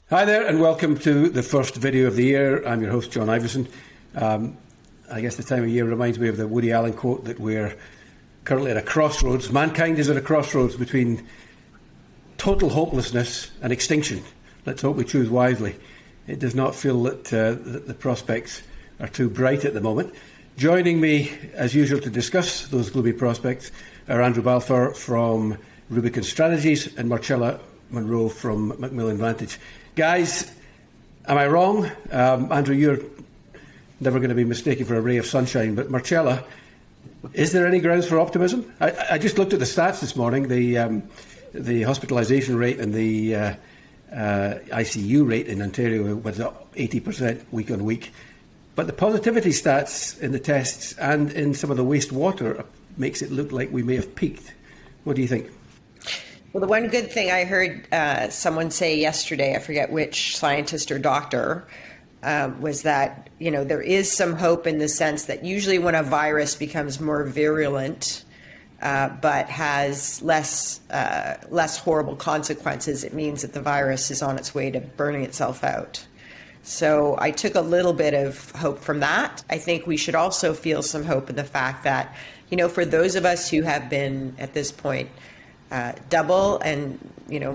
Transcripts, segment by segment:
Hi there, and welcome to the first video of the year. I'm your host, John Ivison. I guess the time of year reminds me of the Woody Allen quote that we're currently at a crossroads. Mankind is at a crossroads between total hopelessness and extinction. Let's hope we choose wisely. It does not feel that the prospects are too bright at the moment. Joining me, as usual, to discuss those gloomy prospects are Andrew Balfour from Rubicon Strategies and Marcella Monroe from Macmillan Vantage. Guys, am I wrong? Andrew, you're never going to be mistaken for a ray of sunshine, but Marcella, is there any grounds for optimism? I just looked at the stats this morning, the hospitalisation rate and the ICU rate in Ontario was up 80% week on week. But the positivity stats in the tests and in some of the wastewater makes it look like we may have peaked. What do you think? Well, the one good thing I heard someone say yesterday, I forget which scientist or doctor, was that, there is some hope in the sense that usually when a virus becomes more virulent, but has less horrible consequences, it means that the virus is on its way to burning itself out. So I took a little bit of hope from that. I think we should also feel some hope in the fact that, for those of us who have been at this point double, and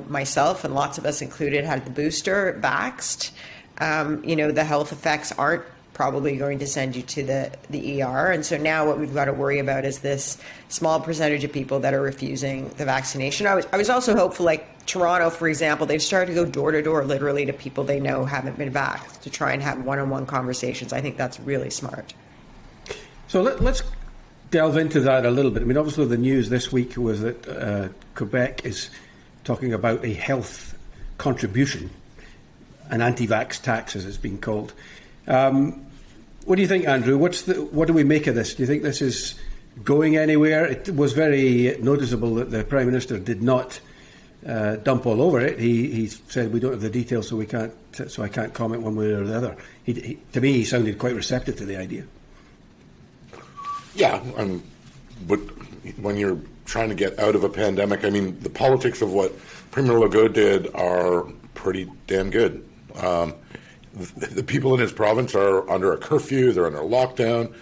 myself and lots of us included had the booster vaxxed, the health effects aren't probably going to send you to the ER. And so now what we've got to worry about is this small percentage of people that are refusing the vaccination. I was also hopeful, like Toronto, for example, they've started to go door to door literally to people they know haven't been vaxxed to try and have one-on-one conversations. I think that's really smart. So let's delve into that a little bit. I mean, obviously the news this week was that Quebec is talking about a health contribution, an antivax tax, as it's been called. What do you think, Andrew? What do we make of this? Do you think this is going anywhere? It was very noticeable that the Prime Minister did not dump all over it. He said we don't have the details, so I can't comment one way or the other. To me, he sounded quite receptive to the idea. Yeah, but when you're trying to get out of a pandemic, I mean, the politics of what Premier Legault did are pretty damn good. The people in his province are under a curfew, they're under lockdown,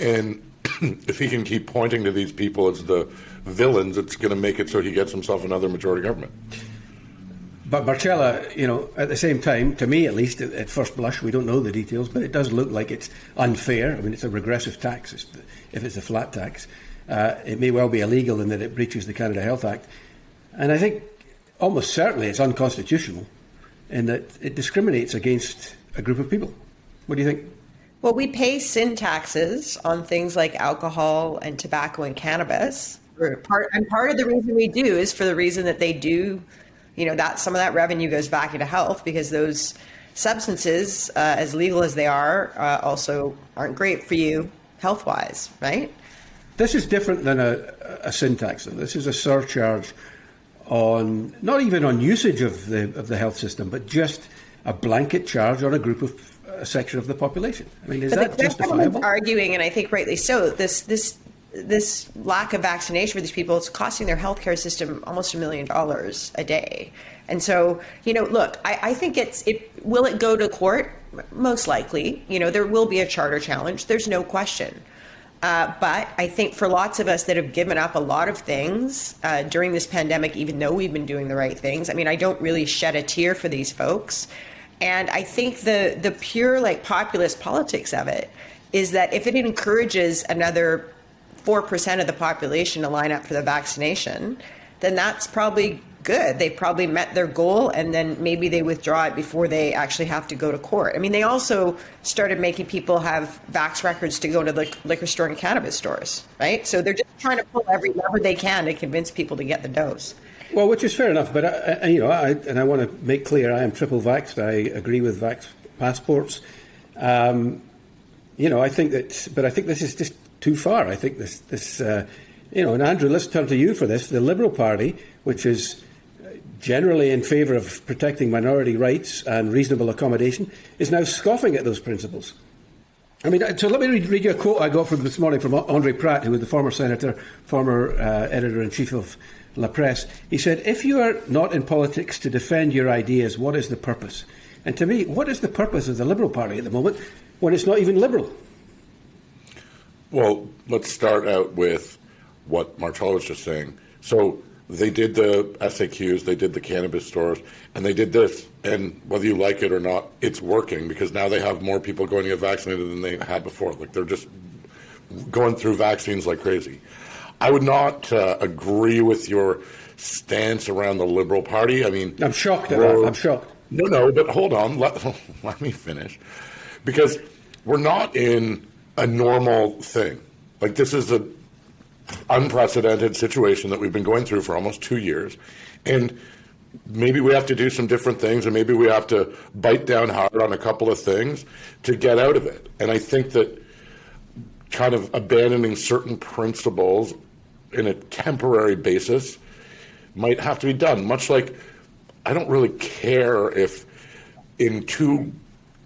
and if he can keep pointing to these people as the villains, it's going to make it so he gets himself another majority government. But Marcella, at the same time, to me at least, at first blush, we don't know the details, but it does look like it's unfair. I mean, it's a regressive tax. If it's a flat tax, it may well be illegal in that it breaches the Canada Health Act. And I think almost certainly it's unconstitutional in that it discriminates against a group of people. What do you think? Well, we pay sin taxes on things like alcohol and tobacco and cannabis. Part of the reason we do is for the reason that they do, that some of that revenue goes back into health, because those substances, as legal as they are, also aren't great for you health-wise, right? This is different than a sin tax, though. This is a surcharge on, not even on usage of the health system, but just a blanket charge on a section of the population. I mean, is that justifiable? Arguing, and I think rightly so, this lack of vaccination for these people is costing their healthcare system almost $1 million a day. And so, look, I think will it go to court? Most likely. There will be a charter challenge. There's no question. But I think for lots of us that have given up a lot of things during this pandemic, even though we've been doing the right things, I mean, I don't really shed a tear for these folks. And I think the pure populist politics of it is that if it encourages another 4% of the population to line up for the vaccination, then that's probably good. They've probably met their goal, and then maybe they withdraw it before they actually have to go to court. I mean, they also started making people have vax records to go to the liquor store and cannabis stores, right? So they're just trying to pull every lever they can to convince people to get the dose. Well, which is fair enough, but I want to make clear I am triple vaxxed. I agree with vax passports. I think this is just too far. I think this and Andrew, let's turn to you for this. The Liberal Party, which is generally in favour of protecting minority rights and reasonable accommodation, is now scoffing at those principles. I mean, so let me read you a quote I got from this morning from Andre Pratt, who was the former senator, former editor-in-chief of La Presse. He said, if you are not in politics to defend your ideas, what is the purpose? And to me, what is the purpose of the Liberal Party at the moment when it's not even liberal? Well, let's start out with what Marcella was just saying. So they did the SAQs, they did the cannabis stores, and they did this. And whether you like it or not, it's working because now they have more people going to get vaccinated than they had before. Like they're just going through vaccines like crazy. I would not agree with your stance around the Liberal Party. I mean, I'm shocked at that. I'm shocked. No, but hold on. Let me finish. Because we're not in a normal thing. Like this is an unprecedented situation that we've been going through for almost 2 years. And maybe we have to do some different things and maybe we have to bite down hard on a couple of things to get out of it. And I think that kind of abandoning certain principles in a temporary basis might have to be done. Much like I don't really care if in 2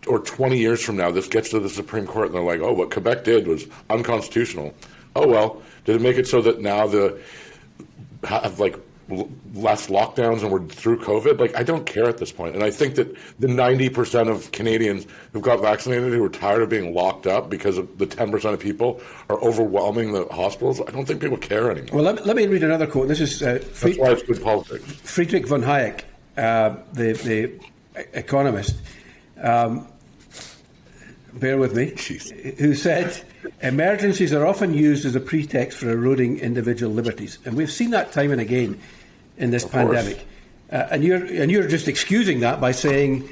or 20 years from now this gets to the Supreme Court and they're like, oh, what Quebec did was unconstitutional. Oh, well, did it make it so that now have like less lockdowns and we're through COVID? Like, I don't care at this point. And I think that the 90% of Canadians who've got vaccinated who are tired of being locked up because of the 10% of people are overwhelming the hospitals, I don't think people care anymore. Well, let me read another quote. This is That's why it's good politics. Friedrich von Hayek, the economist, bear with me, who said, emergencies are often used as a pretext for eroding individual liberties. And we've seen that time and again in this pandemic. And you're just excusing that by saying,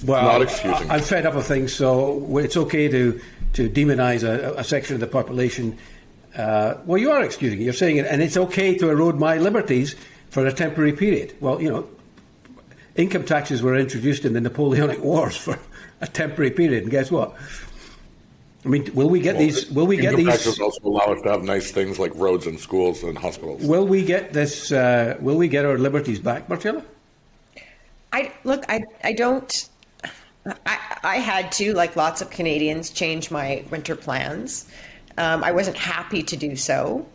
well, not excusing. I'm fed up of things, so it's okay to demonise a section of the population. Well, you are excusing it. You're saying it, and it's okay to erode my liberties for a temporary period. Well, you know, income taxes were introduced in the Napoleonic Wars for a temporary period, and guess what? I mean, will we get these? Will we get these? Taxes also allow us to have nice things like roads and schools and hospitals. Will we get this? Will we get our liberties back, Marcella? I don't. I had to, like lots of Canadians, change my winter plans. I wasn't happy to do so.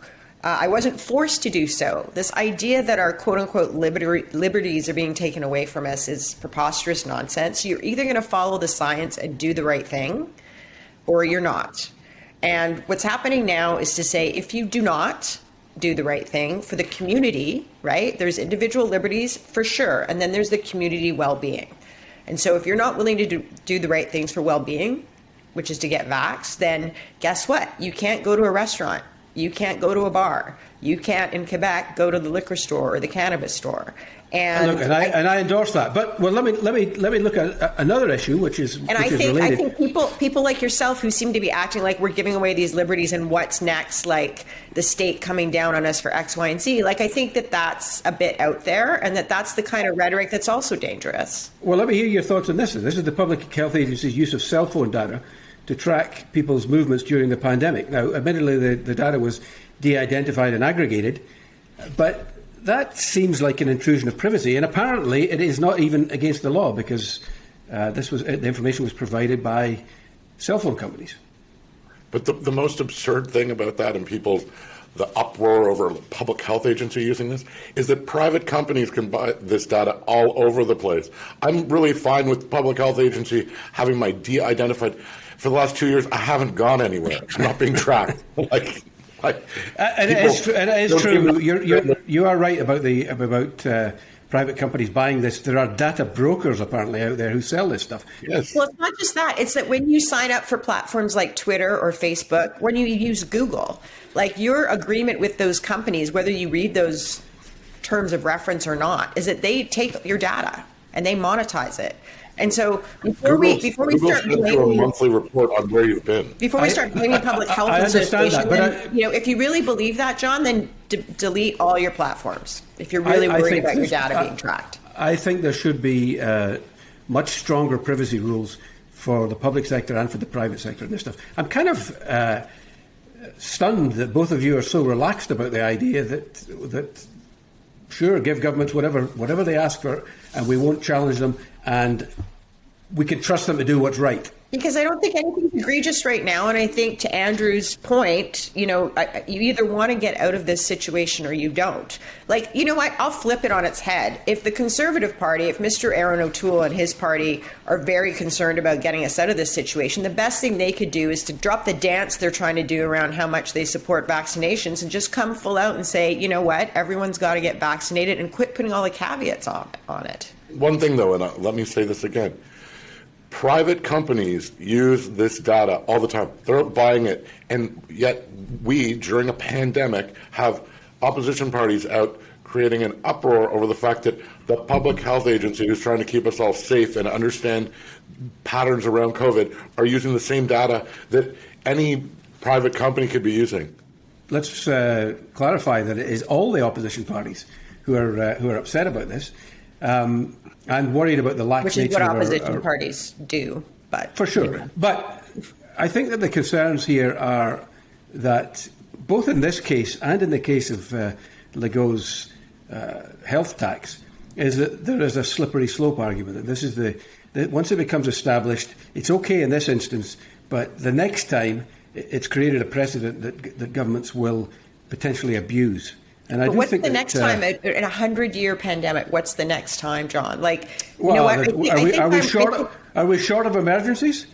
I wasn't forced to do so. This idea that our quote-unquote liberties are being taken away from us is preposterous nonsense. You're either going to follow the science and do the right thing, or you're not. And what's happening now is to say, if you do not do the right thing for the community, right, there's individual liberties for sure, and then there's the community well-being. And so if you're not willing to do the right things for well-being, which is to get vaxxed, then guess what? You can't go to a restaurant. You can't go to a bar. You can't, in Quebec, go to the liquor store or the cannabis store. And look, I endorse that. But well, let me look at another issue, which is related. I think people like yourself who seem to be acting like we're giving away these liberties and what's next, like the state coming down on us for X, Y, and Z. Like I think that's a bit out there, and that's the kind of rhetoric that's also dangerous. Well, let me hear your thoughts on this. This is the Public Health Agency's use of cell phone data to track people's movements during the pandemic. Now, admittedly, the data was de-identified and aggregated, but that seems like an intrusion of privacy, and apparently it is not even against the law because the information was provided by cell phone companies. But the most absurd thing about that and the uproar over the Public Health Agency using this is that private companies can buy this data all over the place. I'm really fine with the Public Health Agency having my de-identified. For the last 2 years, I haven't gone anywhere. I'm not being tracked. It is true. You are right about private companies buying this. There are data brokers apparently out there who sell this stuff. Yes. Well, it's not just that. It's that when you sign up for platforms like Twitter or Facebook, when you use Google, like your agreement with those companies, whether you read those terms of reference or not, is that they take your data and they monetize it. And so before we start blaming a monthly report on where you've been. Before we start blaming public health association, if you really believe that, John, then delete all your platforms. If you're really worried about your data being tracked, I think there should be much stronger privacy rules for the public sector and for the private sector and this stuff. I'm kind of stunned that both of you are so relaxed about the idea that sure, give governments whatever they ask for, and we won't challenge them, and we can trust them to do what's right. Because I don't think anything's egregious right now. And I think to Andrew's point, you either want to get out of this situation or you don't. Like, you know what? I'll flip it on its head. If the Conservative Party, if Mr. Aaron O'Toole and his party are very concerned about getting us out of this situation, the best thing they could do is to drop the dance they're trying to do around how much they support vaccinations and just come full out and say, you know what? Everyone's got to get vaccinated, and quit putting all the caveats on it. One thing, though, and let me say this again. Private companies use this data all the time. They're buying it. And yet we, during a pandemic, have opposition parties out creating an uproar over the fact that the public health agency, who's trying to keep us all safe and understand patterns around COVID, are using the same data that any private company could be using. Let's clarify that it is all the opposition parties who are upset about this. And worried about the lax nature. Which is what opposition parties do, but for sure. But I think that the concerns here are that both in this case and in the case of Legault's health tax, is that there is a slippery slope argument. That this is that once it becomes established, it's okay in this instance, but the next time it's created a precedent that governments will potentially abuse. And but what's the next time in a 100-year pandemic? What's the next time, John? Like, you know what? Are we short of emergencies?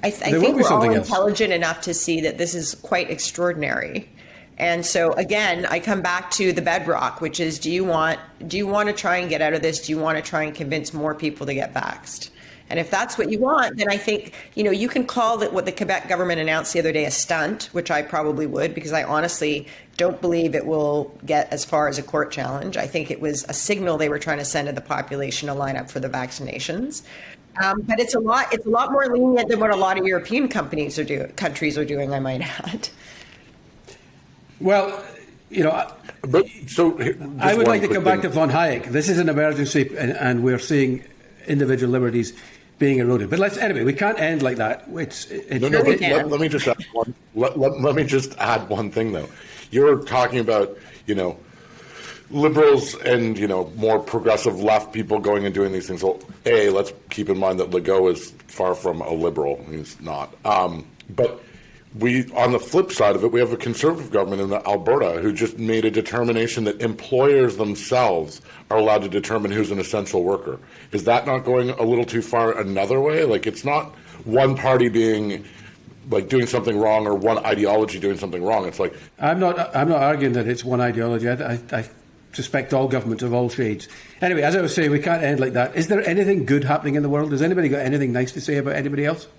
I think we're all intelligent enough to see that this is quite extraordinary. And so, again, I come back to the bedrock, which is: do you want to try and get out of this? Do you want to try and convince more people to get vaxxed? And if that's what you want, then I think, you can call that what the Quebec government announced the other day a stunt, which I probably would, because I honestly don't believe it will get as far as a court challenge. I think it was a signal they were trying to send to the population to line up for the vaccinations. But it's a lot more lenient than what a lot of European countries are doing, I might add. Well, but so I would like to come back to von Hayek. This is an emergency, and we're seeing individual liberties being eroded. But we can't end like that. Let me just add one. Let me just add one thing, though. You're talking about, liberals and, more progressive left people going and doing these things. Well, let's keep in mind that Legault is far from a liberal. He's not. But on the flip side of it, we have a conservative government in Alberta who just made a determination that employers themselves are allowed to determine who's an essential worker. Is that not going a little too far another way? Like, it's not one party being doing something wrong or one ideology doing something wrong. It's like I'm not arguing that it's one ideology. I suspect all governments of all shades. Anyway, as I was saying, we can't end like that. Is there anything good happening in the world? Has anybody got anything nice to say about anybody else?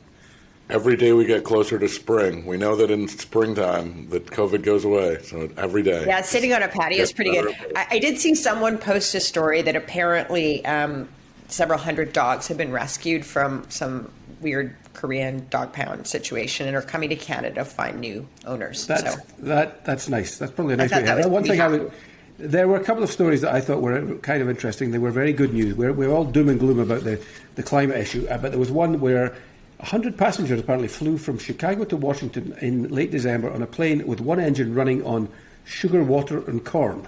Every day we get closer to spring. We know that in springtime that COVID goes away. So every day. Yeah, sitting on a patio is pretty good. I did see someone post a story that apparently several hundred dogs have been rescued from some weird Korean dog pound situation and are coming to Canada to find new owners. That's nice. That's probably a nice way to have it. One thing there were a couple of stories that I thought were kind of interesting. They were very good news. We're all doom and gloom about the climate issue, but there was one where 100 passengers apparently flew from Chicago to Washington in late December on a plane with one engine running on sugar, water and corn,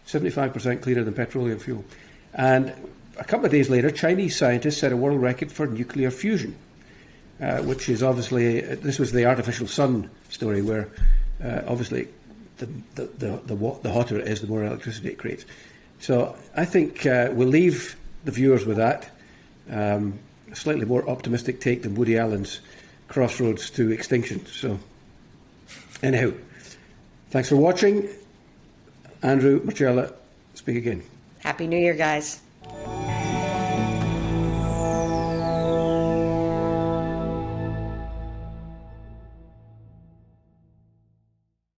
75% cleaner than petroleum fuel. And a couple of days later, Chinese scientists set a world record for nuclear fusion, which is obviously, this was the artificial sun story where obviously the hotter it is, the more electricity it creates. So I think we'll leave the viewers with that. A slightly more optimistic take than Woody Allen's Crossroads to Extinction. So, anyhow, thanks for watching. Andrew, Marcella, speak again. Happy New Year, guys.